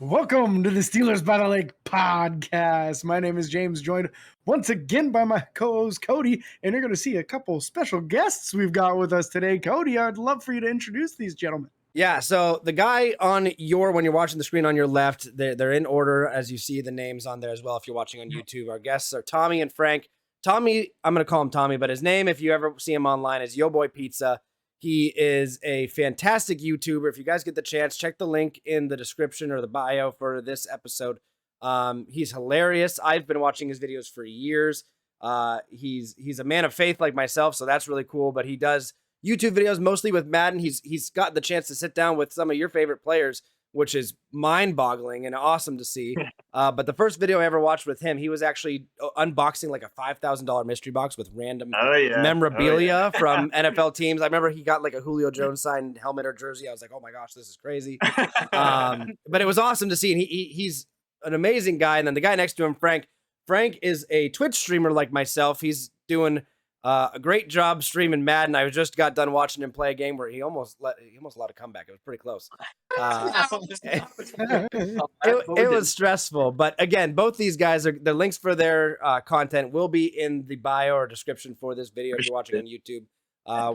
Welcome to the Steelers by the Lake podcast. My name is James, joined once again by my co-host Cody, and you're going to see a couple special guests we've got with us today. Cody, I'd love for you to introduce these gentlemen. Yeah, so the guy on when you're watching the screen on your left, they're in order as you see the names on there as well if you're watching on YouTube. Our guests are Tommy and Frank. Tommy, I'm going to call him Tommy, but his name, if you ever see him online, is Yo Boy Pizza. He is a fantastic YouTuber. If you guys get the chance, check the link in the description or the bio for this episode. He's hilarious. I've been watching his videos for years. He's a man of faith like myself, so that's really cool, but he does YouTube videos mostly with Madden. He's got the chance to sit down with some of your favorite players, which is mind-boggling and awesome to see. But the first video I ever watched with him, he was actually unboxing like a $5,000 mystery box with random memorabilia from NFL teams. I remember he got like a Julio Jones signed helmet or jersey. I was like, oh my gosh, this is crazy. But it was awesome to see. And he's an amazing guy. And then the guy next to him, Frank is a Twitch streamer like myself. He's doing a great job streaming Madden. I just got done watching him play a game where he almost allowed a comeback. It was pretty close. It was stressful, but again, both these guys the links for their content will be in the bio or description for this video if you're watching on YouTube.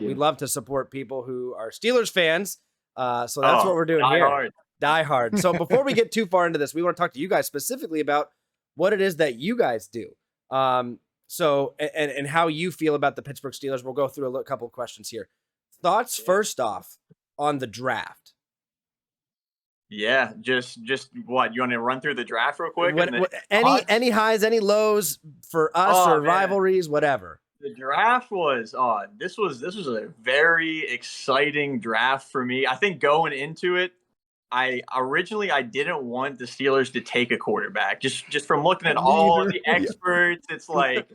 We love to support people who are Steelers fans, so that's what we're doing here. Die hard. So before we get too far into this, we want to talk to you guys specifically about what it is that you guys do. So, and how you feel about the Pittsburgh Steelers. We'll go through a couple of questions here. Thoughts first off on the draft. Yeah, just what you want to run through the draft real quick? Any highs, any lows for us or rivalries, whatever. The draft was this was a very exciting draft for me. I think going into it, I didn't want the Steelers to take a quarterback. Just from looking at all the experts, it's like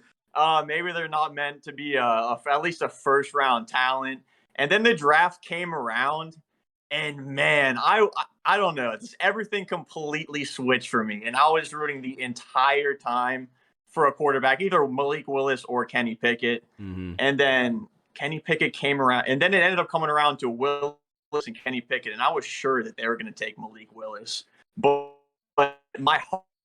maybe they're not meant to be at least a first round talent. And then the draft came around, and man, I don't know, everything completely switched for me. And I was rooting the entire time for a quarterback, either Malik Willis or Kenny Pickett. Mm-hmm. And then Kenny Pickett came around, and then it ended up coming around to Willis and Kenny Pickett, and I was sure that they were going to take Malik Willis, but my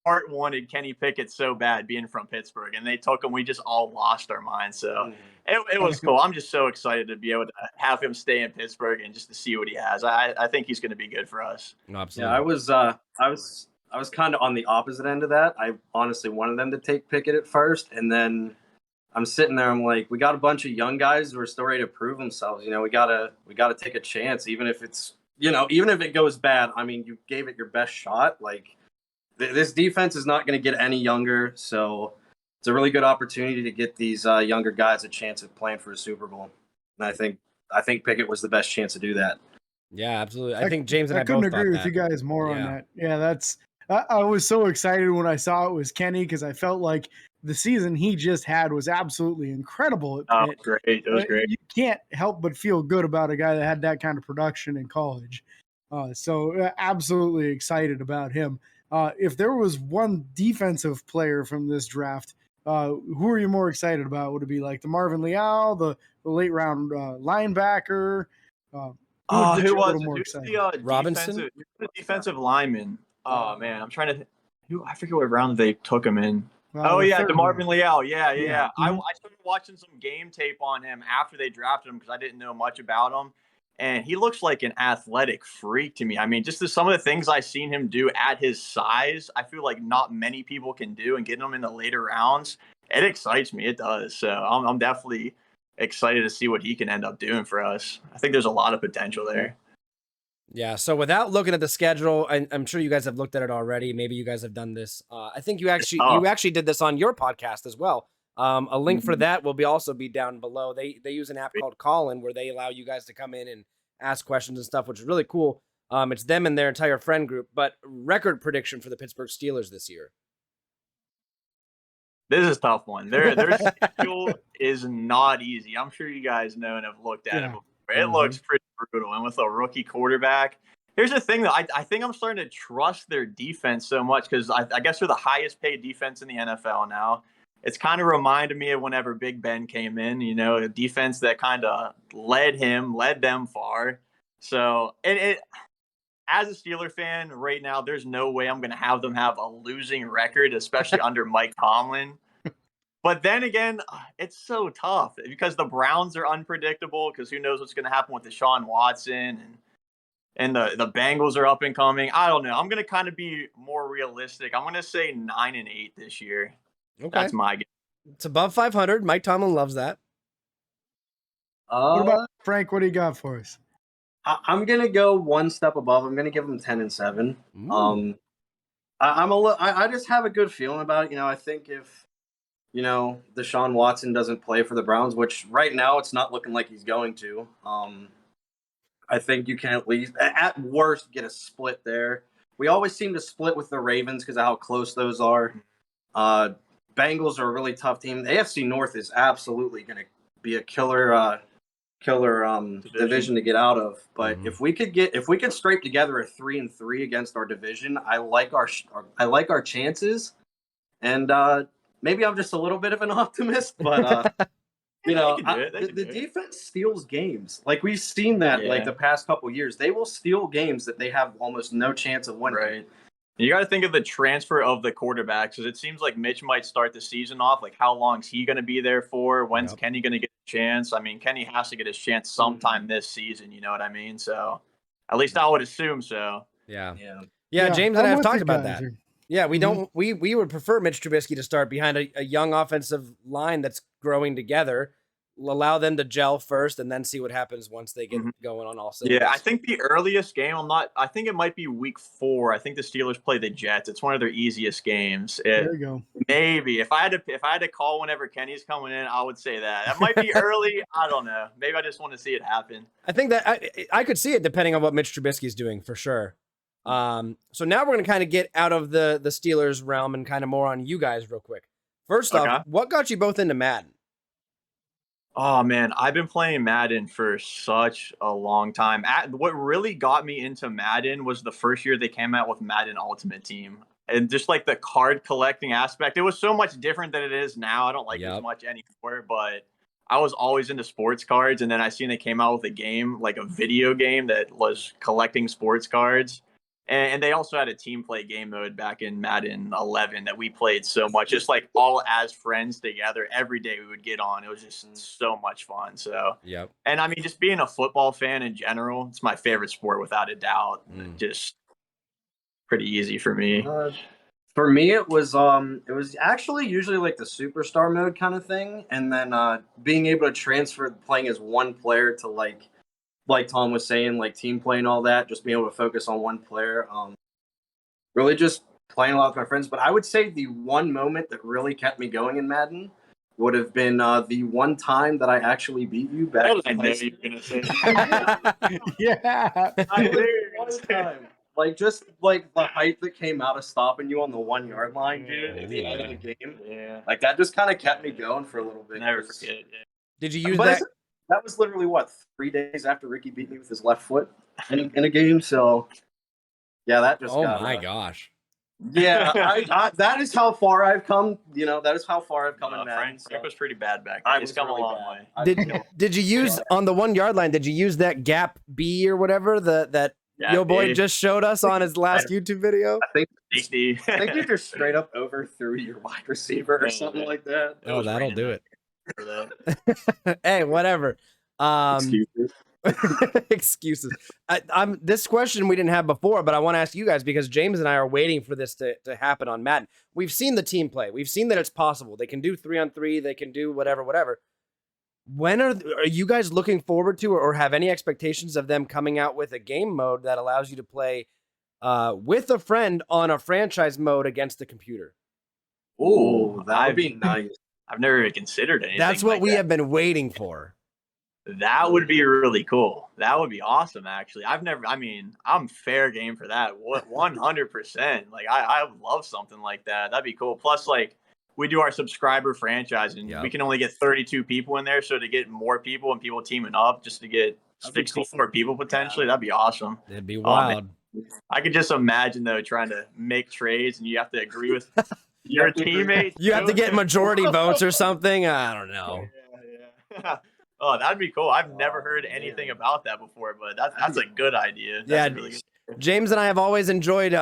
heart wanted Kenny Pickett so bad, being from Pittsburgh, and they took him. We just all lost our minds. So it was cool. I'm just so excited to be able to have him stay in Pittsburgh and just to see what he has. I think he's going to be good for us. Absolutely. Yeah, I was kind of on the opposite end of that. I honestly wanted them to take Pickett at first, and then I'm sitting there, I'm like, we got a bunch of young guys who are still ready to prove themselves. You know, we gotta take a chance, even if it's, even if it goes bad. I mean, you gave it your best shot. Like, this defense is not going to get any younger, so it's a really good opportunity to get these younger guys a chance at playing for a Super Bowl. And I think Pickett was the best chance to do that. Yeah, absolutely. I think James and I couldn't both agree with you guys more on that. Yeah, I was so excited when I saw it was Kenny, because I felt like the season he just had was absolutely incredible. Great. It was great. You can't help but feel good about a guy that had that kind of production in college. So absolutely excited about him. If there was one defensive player from this draft, who are you more excited about? Would it be like the Marvin Leal, the late round linebacker? Who was more excited? Robinson? The defensive lineman. Oh, man, I'm trying to I forget what round they took him in. The Marvin Leal. Yeah. Mm-hmm. I started watching some game tape on him after they drafted him because I didn't know much about him. And he looks like an athletic freak to me. I mean, just some of the things I've seen him do at his size, I feel like not many people can do, and getting him in the later rounds, it excites me. It does. So I'm definitely excited to see what he can end up doing for us. I think there's a lot of potential there. Yeah, so without looking at the schedule, I'm sure you guys have looked at it already. Maybe you guys have done this. I think you actually did this on your podcast as well. A link for that will also be down below. They use an app called Callin where they allow you guys to come in and ask questions and stuff, which is really cool. It's them and their entire friend group. But record prediction for the Pittsburgh Steelers this year. This is a tough one. Their schedule is not easy. I'm sure you guys know and have looked at it before. It looks pretty brutal. And with a rookie quarterback, here's the thing, though. I think I'm starting to trust their defense so much because I guess they're the highest paid defense in the NFL now. It's kind of reminded me of whenever Big Ben came in, a defense that kind of led them far. So as a Steeler fan right now, there's no way I'm going to have them have a losing record, especially under Mike Tomlin. But then again, it's so tough because the Browns are unpredictable because who knows what's going to happen with Deshaun Watson and the Bengals are up and coming. I don't know. I'm going to kind of be more realistic. I'm going to say 9-8 this year. Okay. That's my guess. It's above 500. Mike Tomlin loves that. What about Frank? What do you got for us? I'm gonna go one step above. I'm gonna give them 10-7. I just have a good feeling about it. I think if Deshaun Watson doesn't play for the Browns, which right now it's not looking like he's going to. I think you can at worst, get a split there. We always seem to split with the Ravens because of how close those are. Bengals are a really tough team. The AFC North is absolutely going to be a killer division to get out of. But if we could scrape together a 3-3 against our division, I like our chances. And maybe I'm just a little bit of an optimist, but the defense steals games. Like we've seen that like the past couple years. They will steal games that they have almost no chance of winning. Right. You got to think of the transfer of the quarterbacks because it seems like Mitch might start the season off. Like, how long is he going to be there for? When's Kenny going to get a chance? I mean, Kenny has to get his chance sometime this season. You know what I mean? So, at least I would assume so. Yeah. James and I have talked about that. Here. Yeah, we don't. We would prefer Mitch Trubisky to start behind a young offensive line that's growing together. Allow them to gel first and then see what happens once they get going on all cylinders. Yeah, I think the earliest game, I think it might be week 4. I think the Steelers play the Jets. It's one of their easiest games. There you go. Maybe if I had to call whenever Kenny's coming in, I would say that. That might be early. I don't know. Maybe I just want to see it happen. I think that I could see it depending on what Mitch Trubisky's doing for sure. So now we're going to kind of get out of the Steelers realm and kind of more on you guys real quick. First off, what got you both into Madden? Oh, man, I've been playing Madden for such a long time. What really got me into Madden was the first year they came out with Madden Ultimate Team. And just like the card collecting aspect, it was so much different than it is now. I don't like it as much anymore, but I was always into sports cards. And then I seen they came out with a game, like a video game that was collecting sports cards. And they also had a team play game mode back in Madden 11 that we played so much, just like all as friends together. Every day we would get on. It was just so much fun. So, and I mean, just being a football fan in general, it's my favorite sport without a doubt. Just pretty easy for me. For me, it was actually usually like the superstar mode kind of thing. And then being able to transfer playing as one player to like Tom was saying, like team play and all that, just being able to focus on one player. Really just playing a lot with my friends. But I would say the one moment that really kept me going in Madden would have been the one time that I actually beat you back. I knew you were gonna say. Yeah, I knew one time. Like just like the hype that came out of stopping you on the 1 yard line, dude, at the end of the game. Yeah, like that just kind of kept me going for a little bit. Never forget. Yeah. Did you use that? That was literally 3 days after Ricky beat me with his left foot in a game. So, yeah, that just. Oh my gosh. Yeah, I that is how far I've come. That is how far I've come in Madden. Frank was pretty bad back then. He's come a long way. Did you use on the 1 yard line? Did you use that gap B or whatever that Yo boy just showed us on his last YouTube video? I think you just straight up overthrew your wide receiver or something like that. Oh, that'll do it. Hey, whatever. Excuses. This question we didn't have before, but I want to ask you guys because James and I are waiting for this to happen on Madden. We've seen the team play. We've seen that it's possible. They can do 3-on-3. They can do whatever. When are you guys looking forward to or have any expectations of them coming out with a game mode that allows you to play with a friend on a franchise mode against the computer? Oh, that would be nice. I've never even considered anything. That's what we have been waiting for. That would be really cool. That would be awesome, actually. I'm fair game for that. 100%. Like, I would love something like that. That'd be cool. Plus, like, we do our subscriber franchise, and we can only get 32 people in there. So to get more people and people teaming up just to get 64 people potentially, that'd be awesome. It'd be wild. I could just imagine, though, trying to make trades, and you have to agree with your teammates. You have to get majority votes or something. I don't know. Yeah. Oh, that'd be cool. I've never heard anything about that before, but that's a good idea. That's really good. James and I have always enjoyed,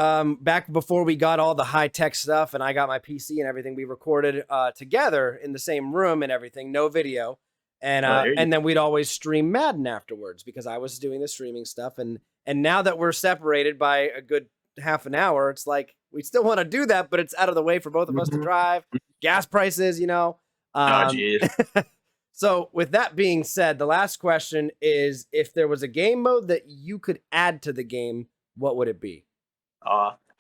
back before we got all the high-tech stuff and I got my PC and everything, we recorded together in the same room and everything, no video. And then we'd always stream Madden afterwards because I was doing the streaming stuff. And now that we're separated by a good half an hour, it's like we still want to do that, but it's out of the way for both of us to drive. Gas prices, geez. So with that being said, the last question is, if there was a game mode that you could add to the game, what would it be?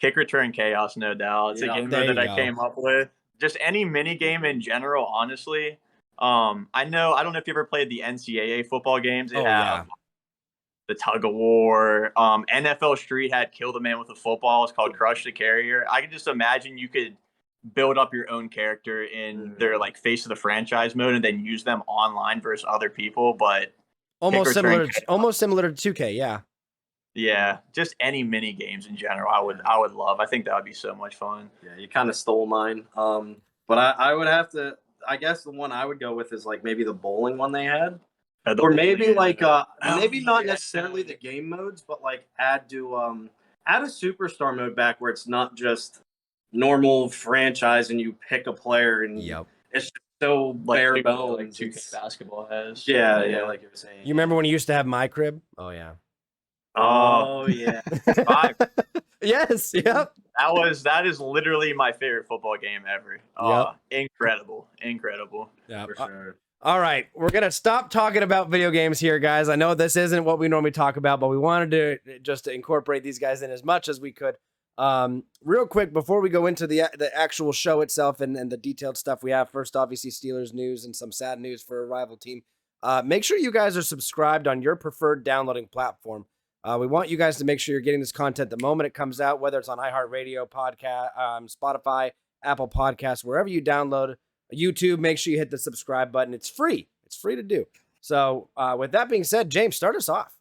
Kick return chaos, no doubt. It's a game mode that I came up with. Just any mini game in general, honestly. I don't know if you ever played the NCAA football games. They have the tug of war. NFL Street had Kill the Man with a Football. It's called Crush the Carrier. I can just imagine you could build up your own character in their like face of the franchise mode and then use them online versus other people. But almost similar to 2K, yeah. Yeah, just any mini games in general, I would love. I think that would be so much fun. Yeah, you kind of stole mine. But I would have to. I guess the one I would go with is like maybe the bowling one they had, or maybe like maybe not necessarily the game modes, but like add a superstar mode back where it's not just normal franchise and you pick a player and it's just so bare bones. Like 2K basketball has. Yeah, like you were saying. You remember when you used to have My Crib? Oh yeah. Oh yeah. Yes. Yep. That is literally my favorite football game ever. Incredible. Yeah, for sure. All right, we're gonna stop talking about video games here, guys. I know this isn't what we normally talk about, but we wanted to incorporate these guys in as much as we could. Real quick before we go into the actual show itself and the detailed stuff we have. First, obviously, Steelers news and some sad news for a rival team. Make sure you guys are subscribed on your preferred downloading platform. We want you guys to make sure you're getting this content the moment it comes out, whether it's on iHeartRadio, podcast, Spotify, Apple Podcasts, wherever you download. YouTube, make sure you hit the subscribe button. It's free. It's free to do. So with that being said, James, start us off.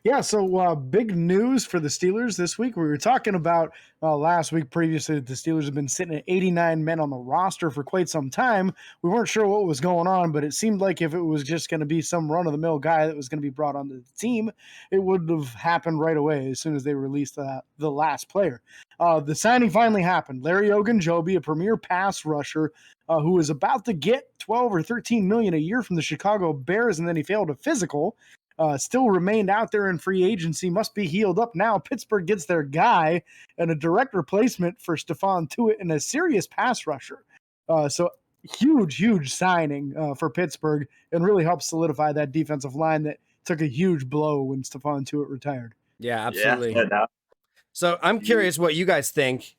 Yeah, so big news for the Steelers this week. We were talking about last week previously that the Steelers have been sitting at 89 men on the roster for quite some time. We weren't sure what was going on, but it seemed like if it was just going to be some run-of-the-mill guy that was going to be brought onto the team, it would have happened right away as soon as they released the last player. The signing finally happened. Larry Ogunjobi, a premier pass rusher who was about to get $12 or $13 million a year from the Chicago Bears, and then he failed a physical. Still remained out there in free agency, must be healed up now. Pittsburgh gets their guy and a direct replacement for Stephon Tuitt and a serious pass rusher. So huge signing for Pittsburgh and really helped solidify that defensive line that took a huge blow when Stephon Tuitt retired. Yeah, absolutely. Yeah, so I'm curious what you guys think.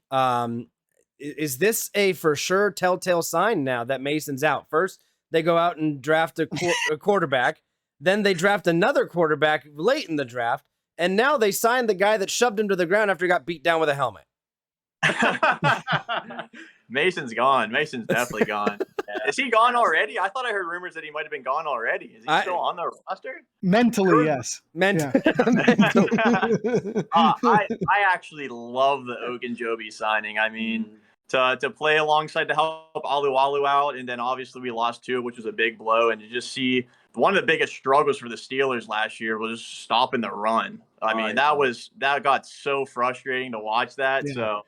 Is this a for sure telltale sign now that Mason's out? First, they go out and draft a quarterback. Then they draft another quarterback late in the draft, and now they signed the guy that shoved him to the ground after he got beat down with a helmet. Mason's gone. Mason's definitely gone. Is he gone already? I thought I heard rumors that he might have been gone already. Is he still on the roster? Mentally, yes. Mentally. I actually love the Ogunjobi signing. I mean, to play alongside to help Alualu out, and then obviously we lost Tua, which was a big blow, and to just see one of the biggest struggles for the Steelers last year was stopping the run. I mean, that got so frustrating to watch that. Yeah. So,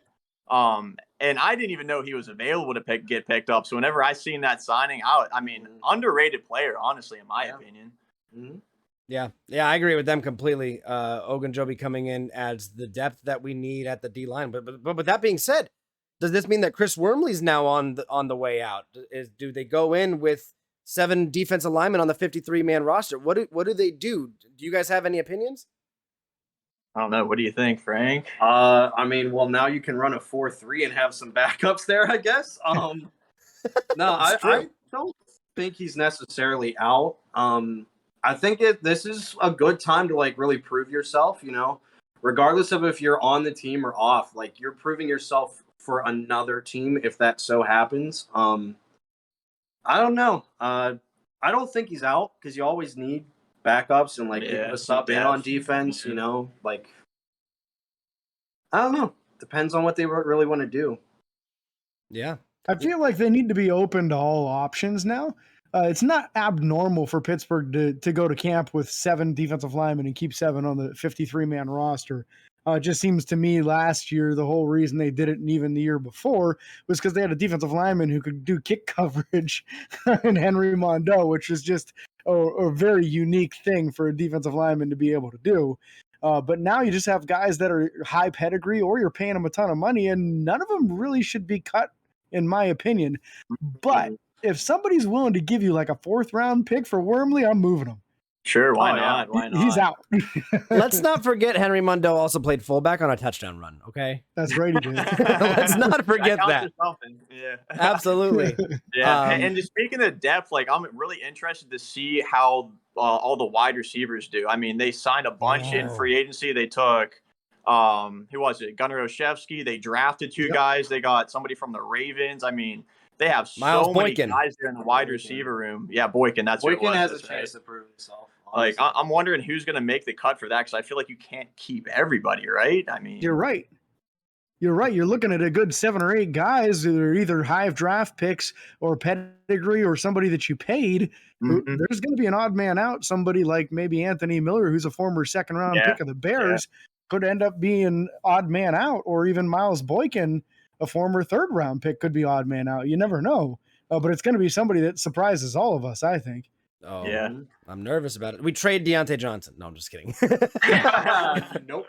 and I didn't even know he was available to get picked up. So whenever I seen that signing out, I mean, underrated player, honestly, in my opinion. Mm-hmm. Yeah, I agree with them completely. Ogunjobi coming in adds the depth that we need at the D line. But with that being said, does this mean that Chris Wormley's now on the way out? Do they go in with 7 defensive linemen on the 53-man roster? What do they do? Do you guys have any opinions? I don't know. What do you think, Frank? I mean, well, now you can run a 4-3 and have some backups there, I guess. No, I don't think he's necessarily out. I think this is a good time to like really prove yourself, regardless of if you're on the team or off. Like, you're proving yourself for another team if that so happens. I don't know. I don't think he's out because you always need backups and like people to sub in on defense. Like, I don't know. Depends on what they really want to do. Yeah, I feel like they need to be open to all options now. it's not abnormal for Pittsburgh to go to camp with 7 defensive linemen and keep 7 on the 53-man roster. It just seems to me last year the whole reason they did it, and even the year before, was because they had a defensive lineman who could do kick coverage in Henry Mondeau, which is just a very unique thing for a defensive lineman to be able to do. But now you just have guys that are high pedigree, or you're paying them a ton of money, and none of them really should be cut, in my opinion. But if somebody's willing to give you like a 4th-round pick for Wormley, I'm moving him. Sure, why Oh, yeah. not? Why not? He's out. Let's not forget Henry Mondeau also played fullback on a touchdown run. Okay, That's right, he did. let's not forget that. Yeah, Absolutely. yeah. And just speaking of depth, like I'm really interested to see how all the wide receivers do. I mean, they signed a bunch in free agency. They took who was it? Gunnar Olszewski. They drafted 2 guys. They got somebody from the Ravens. I mean, they have Miles so many Boykin. guys there in the wide receiver room. Yeah, Boykin. That's who it Boykin was. has a That's chance right. to prove himself. Like honestly. I'm wondering who's going to make the cut for that, because I feel like you can't keep everybody, right? I mean, You're right. You're right. You're looking at a good 7 or 8 guys that are either high draft picks or pedigree or somebody that you paid. Mhm. There's going to be an odd man out. Somebody like maybe Anthony Miller, who's a former 2nd-round Yeah, pick of the Bears, could end up being odd man out, or even Miles Boykin, a former 3rd-round pick, could be odd man out. You never know. But it's going to be somebody that surprises all of us, I think. Oh, Yeah. I'm nervous about it. We trade Deontay Johnson. No, I'm just kidding. Nope.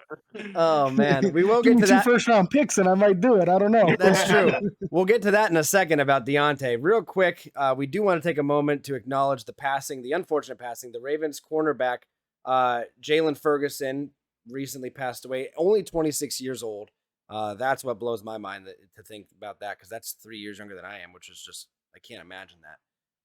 Oh man, we will Give get me to 2 that. first-round picks, and I might do it. I don't know. That's true. We'll get to that in a second about Deontay. Real quick, we do want to take a moment to acknowledge the unfortunate passing. The Ravens cornerback, Jalen Ferguson, recently passed away, only 26 years old. That's what blows my mind to think about that, because that's 3 years younger than I am, which is just, I can't imagine that.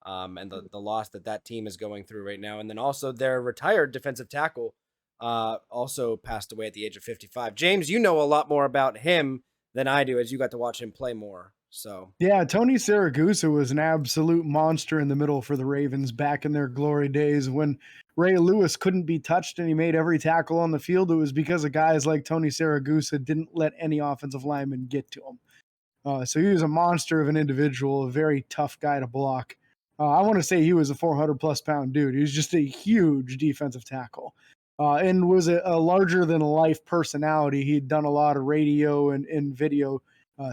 And the loss that team is going through right now. And then also their retired defensive tackle also passed away at the age of 55. James, you know a lot more about him than I do, as you got to watch him play more. So Yeah, Tony Siragusa was an absolute monster in the middle for the Ravens back in their glory days when Ray Lewis couldn't be touched and he made every tackle on the field. It was because of guys like Tony Siragusa didn't let any offensive lineman get to him. So he was a monster of an individual, a very tough guy to block. I want to say he was a 400-plus pound dude. He was just a huge defensive tackle. And was a larger-than-life personality. He'd done a lot of radio and video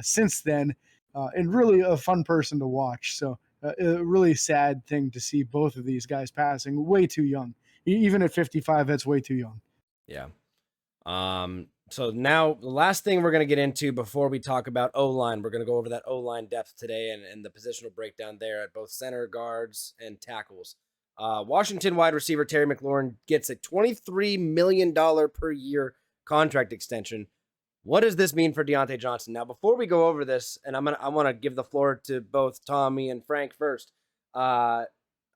since then, and really a fun person to watch. So a really sad thing to see both of these guys passing way too young. Even at 55, that's way too young. yeah. So now the last thing we're going to get into before we talk about O-line, we're going to go over that O-line depth today and the positional breakdown there at both center, guards, and tackles. Washington wide receiver Terry McLaurin gets a $23 million per year contract extension. What does this mean for Deontay Johnson? Now, before we go over this, and I want to give the floor to both Tommy and Frank first. I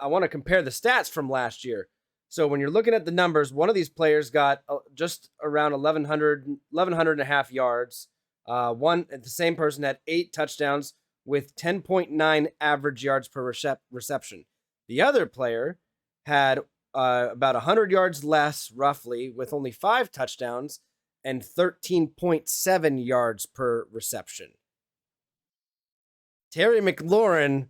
want to compare the stats from last year. So when you're looking at the numbers, one of these players got just around 1,100 and a half yards. The same person had 8 touchdowns with 10.9 average yards per reception. The other player had about 100 yards less, roughly, with only 5 touchdowns and 13.7 yards per reception. Terry McLaurin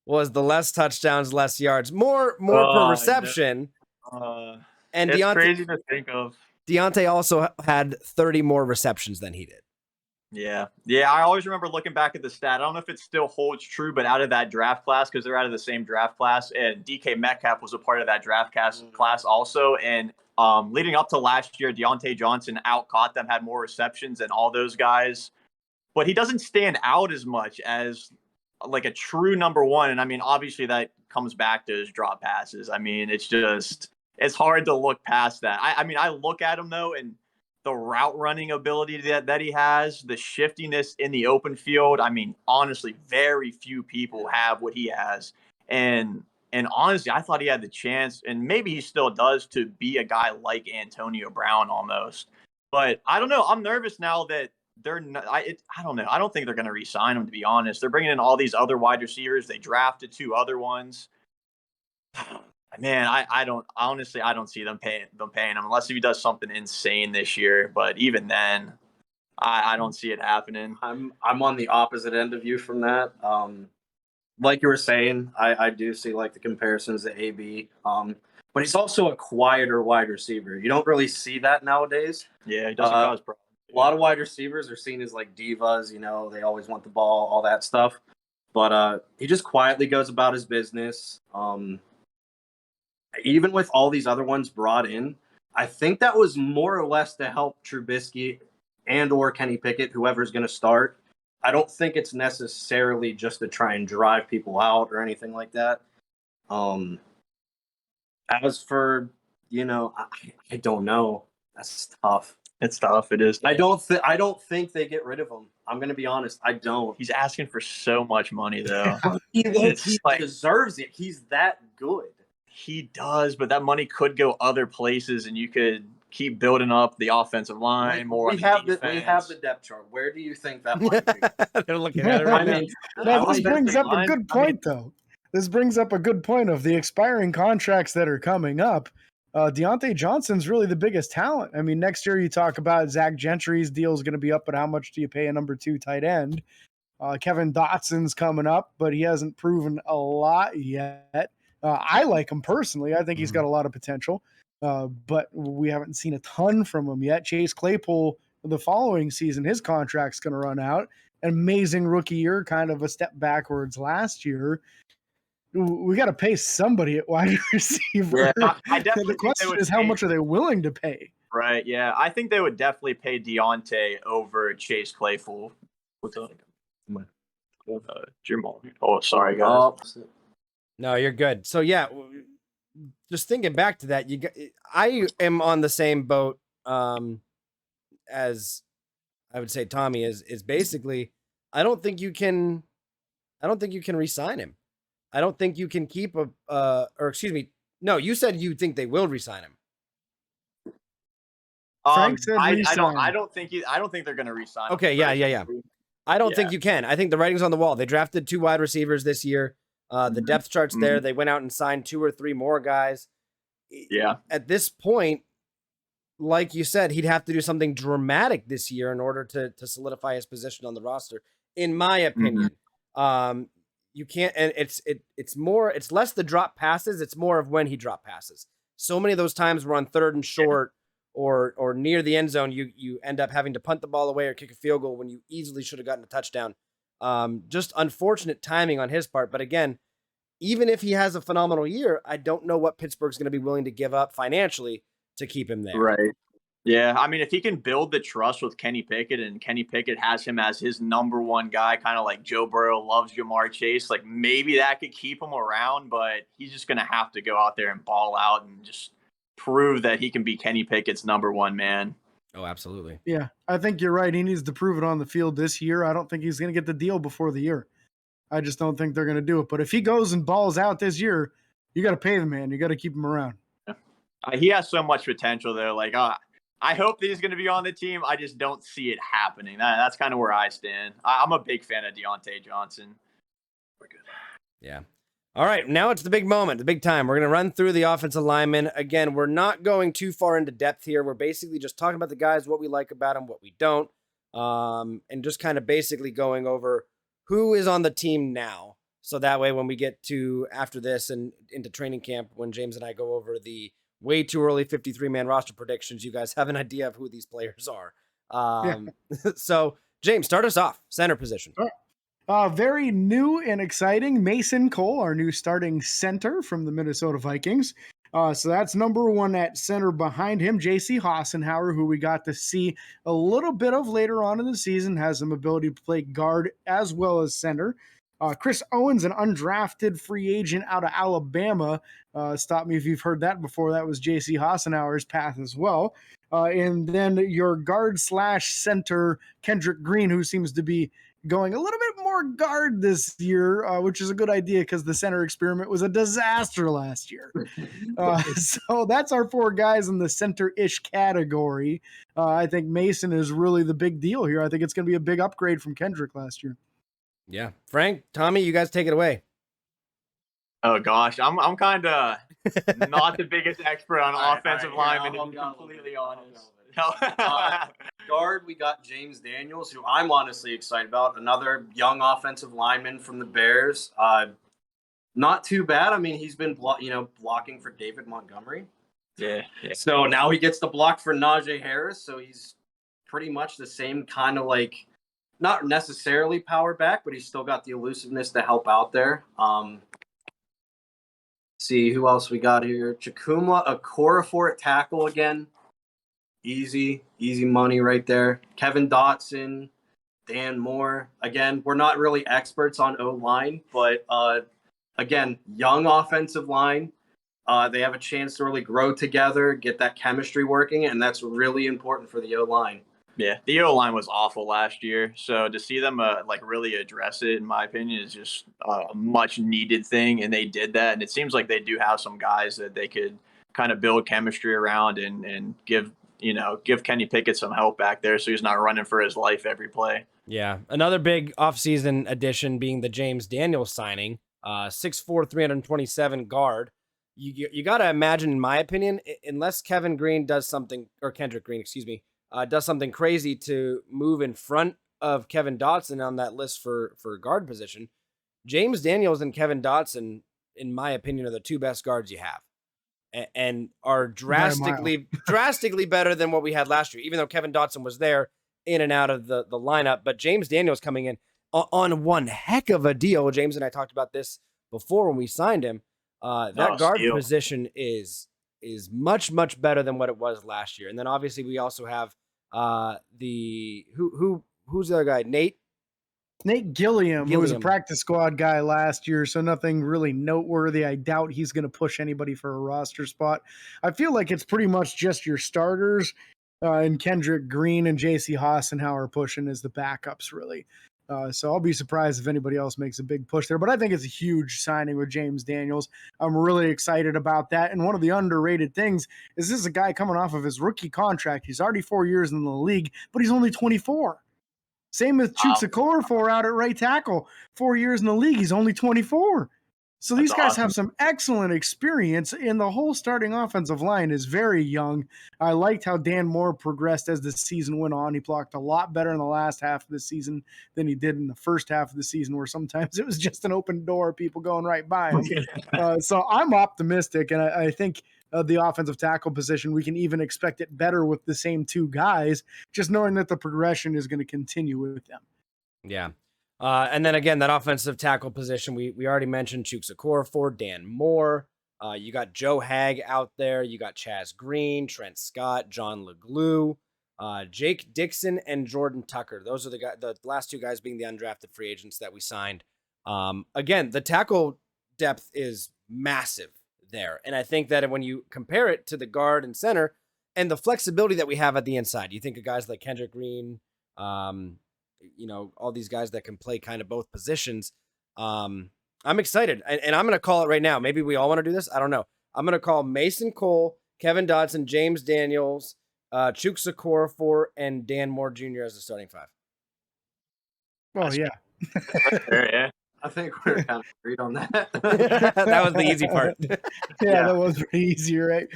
was the less touchdowns, less yards, more per reception. And it's Deontay, crazy to think of. Deontay also had 30 more receptions than he did. Yeah. I always remember looking back at the stat. I don't know if it still holds true, but out of that draft class, because they're out of the same draft class, and DK Metcalf was a part of that draft class also. And leading up to last year, Deontay Johnson outcaught them, had more receptions than all those guys. But he doesn't stand out as much as like a true number one. And I mean, obviously that comes back to his drop passes. I mean, it's hard to look past that. I mean, I look at him though, and the route running ability that he has, the shiftiness in the open field. I mean, honestly, very few people have what he has. And honestly, I thought he had the chance, and maybe he still does, to be a guy like Antonio Brown almost. But I don't know. I'm nervous now that they're not, I don't know. I don't think they're going to re-sign him, to be honest. They're bringing in all these other wide receivers. They drafted 2 other ones. Man, I don't see them paying him unless he does something insane this year. But even then, I don't see it happening. I'm on the opposite end of you from that. like you were saying, I do see like the comparisons to AB. But he's also a quieter wide receiver. You don't really see that nowadays. Yeah, he doesn't cause problems. A lot of wide receivers are seen as like divas, they always want the ball, all that stuff. But he just quietly goes about his business. Even with all these other ones brought in, I think that was more or less to help Trubisky and or Kenny Pickett, whoever's going to start. I don't think it's necessarily just to try and drive people out or anything like that. As for, I don't know. That's tough. It's tough. It is. I don't think they get rid of him. I'm going to be honest. I don't. He's asking for so much money, though. He deserves it. He's that good. He does, but that money could go other places, and you could keep building up the offensive line more. We have the depth chart. Where do you think that might be? They're looking at it right now. This brings up a good point, though. This brings up a good point of the expiring contracts that are coming up. Deontay Johnson's really the biggest talent. I mean, next year you talk about Zach Gentry's deal is going to be up, but how much do you pay a number 2 tight end? Kevin Dotson's coming up, but he hasn't proven a lot yet. I like him personally. I think he's got a lot of potential, but we haven't seen a ton from him yet. Chase Claypool, the following season, his contract's going to run out. An amazing rookie year, kind of a step backwards last year. We got to pay somebody at wide receiver. Yeah, I definitely the question is, how much are they willing to pay? Right, yeah. I think they would definitely pay Deontay over Chase Claypool. What's up? Jamal. Oh, sorry, guys. No, you're good. So, yeah, just thinking back to that, I am on the same boat as I would say Tommy is basically, I don't think you can re-sign him. I don't think you can keep no, you said you think they will re-sign him. Frank said I don't think they're going to re-sign him. Okay, yeah. I don't think you can. I think the writing's on the wall. They drafted 2 wide receivers this year. The depth chart's there. They went out and signed 2 or 3 more guys. Yeah. At this point, like you said, he'd have to do something dramatic this year in order to solidify his position on the roster, in my opinion. You can't, and it's less the drop passes, it's more of when he drop passes. So many of those times we're on 3rd and short or near the end zone, you end up having to punt the ball away or kick a field goal when you easily should have gotten a touchdown. Just unfortunate timing on his part. But again, even if he has a phenomenal year, I don't know what Pittsburgh's going to be willing to give up financially to keep him there. Right. Yeah, I mean, if he can build the trust with Kenny Pickett and Kenny Pickett has him as his number 1 guy, kind of like Joe Burrow loves Jamar Chase, like maybe that could keep him around, but he's just going to have to go out there and ball out and just prove that he can be Kenny Pickett's number 1 man. Oh, absolutely. Yeah, I think you're right. He needs to prove it on the field this year. I don't think he's going to get the deal before the year. I just don't think they're going to do it. But if he goes and balls out this year, you got to pay the man. You got to keep him around. He has so much potential there. Like, I hope that he's going to be on the team. I just don't see it happening. That's kind of where I stand. I'm a big fan of Deontay Johnson. We're good. Yeah. All right, now it's the big moment, the big time. We're going to run through the offensive linemen. Again, we're not going too far into depth here. We're basically just talking about the guys, what we like about them, what we don't, and just kind of basically going over who is on the team now. So that way when we get to after this and into training camp, when James and I go over the way too early 53-man roster predictions, you guys have an idea of who these players are. So, James, start us off. Center position. Very new and exciting. Mason Cole, our new starting center from the Minnesota Vikings. So that's number 1 at center. Behind him, J.C. Hassenauer, who we got to see a little bit of later on in the season, has some ability to play guard as well as center. Chris Owens, an undrafted free agent out of Alabama. Stop me if you've heard that before. That was J.C. Hassenauer's path as well. And then your guard / center, Kendrick Green, who seems to be going a little bit more guard this year, which is a good idea because the center experiment was a disaster last year. So that's our 4 guys in the center-ish category. I think Mason is really the big deal here. I think it's going to be a big upgrade from Kendrick last year. Yeah. Frank, Tommy, you guys take it away. Oh, gosh. I'm kind of not the biggest expert on offensive linemen, to be completely honest. guard, we got James Daniels, who I'm honestly excited about. Another young offensive lineman from the Bears. Not too bad. I mean, he's been blocking for David Montgomery. Yeah. So now he gets to block for Najee Harris. So he's pretty much the same kind of like, not necessarily power back, but he's still got the elusiveness to help out there. See who else we got here. Chukwuma Okorafor at tackle again. Easy money right there. Kevin Dotson, Dan Moore. Again, we're not really experts on O-line, but again, young offensive line. They have a chance to really grow together, get that chemistry working, and that's really important for the O-line. Yeah, the O-line was awful last year, so to see them really address it, in my opinion, is just a much needed thing, and they did that. And it seems like they do have some guys that they could kind of build chemistry around and give Kenny Pickett some help back there, so he's not running for his life every play. Yeah, another big offseason addition being the James Daniels signing, 6'4", 327 guard. You got to imagine, in my opinion, unless Kendrick Green, does something crazy to move in front of Kevin Dotson on that list for guard position, James Daniels and Kevin Dotson, in my opinion, are the two best guards you have, and are drastically better than what we had last year, even though Kevin Dotson was there in and out of the lineup. But James Daniels coming in on one heck of a deal. James and I talked about this before when we signed him. That guard position is much, much better than what it was last year. And then obviously we also have who's the other guy? Nate Gilliam, who was a practice squad guy last year, so nothing really noteworthy. I doubt he's going to push anybody for a roster spot. I feel like it's pretty much just your starters and Kendrick Green and J.C. Hassenauer pushing as the backups, really. So I'll be surprised if anybody else makes a big push there. But I think it's a huge signing with James Daniels. I'm really excited about that. And one of the underrated things is this is a guy coming off of his rookie contract. He's already 4 years in the league, but he's only 24. Same with Chukwuma Okorafor out at right tackle. 4 years in the league, he's only 24. So these guys have some excellent experience, and the whole starting offensive line is very young. I liked how Dan Moore progressed as the season went on. He blocked a lot better in the last half of the season than he did in the first half of the season, where sometimes it was just an open door, people going right by him. So I'm optimistic, and I think the offensive tackle position, we can even expect it better with the same two guys, just knowing that the progression is going to continue with them. Yeah. And then again, that offensive tackle position, we already mentioned Chukwuma Okorafor, Dan Moore. You got Joe Hagg out there. You got Chaz Green, Trent Scott, John LeGlue, Jake Dixon, and Jordan Tucker. Those are the last two guys being the undrafted free agents that we signed. Again, the tackle depth is massive there. And I think that when you compare it to the guard and center and the flexibility that we have at the inside, you think of guys like Kendrick Green, all these guys that can play kind of both positions. I'm excited, and I'm going to call it right now. Maybe we all want to do this. I don't know. I'm going to call Mason Cole, Kevin Dotson, James Daniels, Chukwuma Okorafor, and Dan Moore Jr. as the starting five. Oh, yeah. Yeah. I think we're kind of agreed on that. That was the easy part. Yeah, that was pretty easy, right?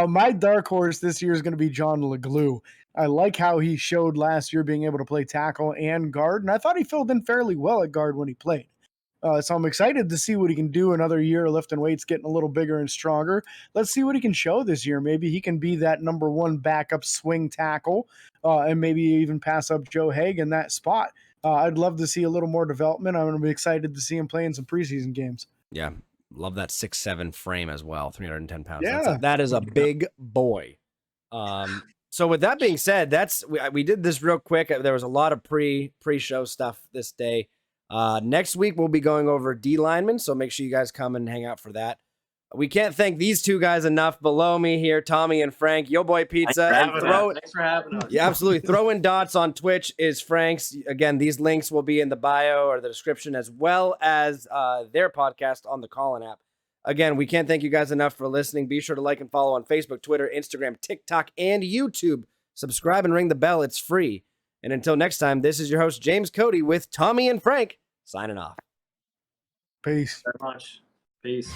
My dark horse this year is going to be John LeGlue. I like how he showed last year being able to play tackle and guard, and I thought he filled in fairly well at guard when he played. So I'm excited to see what he can do another year, lifting weights, getting a little bigger and stronger. Let's see what he can show this year. Maybe he can be that number one backup swing tackle and maybe even pass up Joe Hagg in that spot. I'd love to see a little more development. I'm going to be excited to see him play in some preseason games. Yeah, love that 6'7" frame as well, 310 pounds. Yeah. That is a big boy. So with that being said, we did this real quick. There was a lot of pre-show stuff this day. Next week, we'll be going over D linemen, so make sure you guys come and hang out for that. We can't thank these two guys enough. Below me here, Tommy and Frank, Yo Boy Pizza. Thanks for having us. Yeah, absolutely. Throwing Dots on Twitch is Frank's. Again, these links will be in the bio or the description, as well as their podcast on the Callin app. Again, we can't thank you guys enough for listening. Be sure to like and follow on Facebook, Twitter, Instagram, TikTok, and YouTube. Subscribe and ring the bell. It's free. And until next time, this is your host, James Cody, with Tommy and Frank, signing off. Peace. Very much. Peace.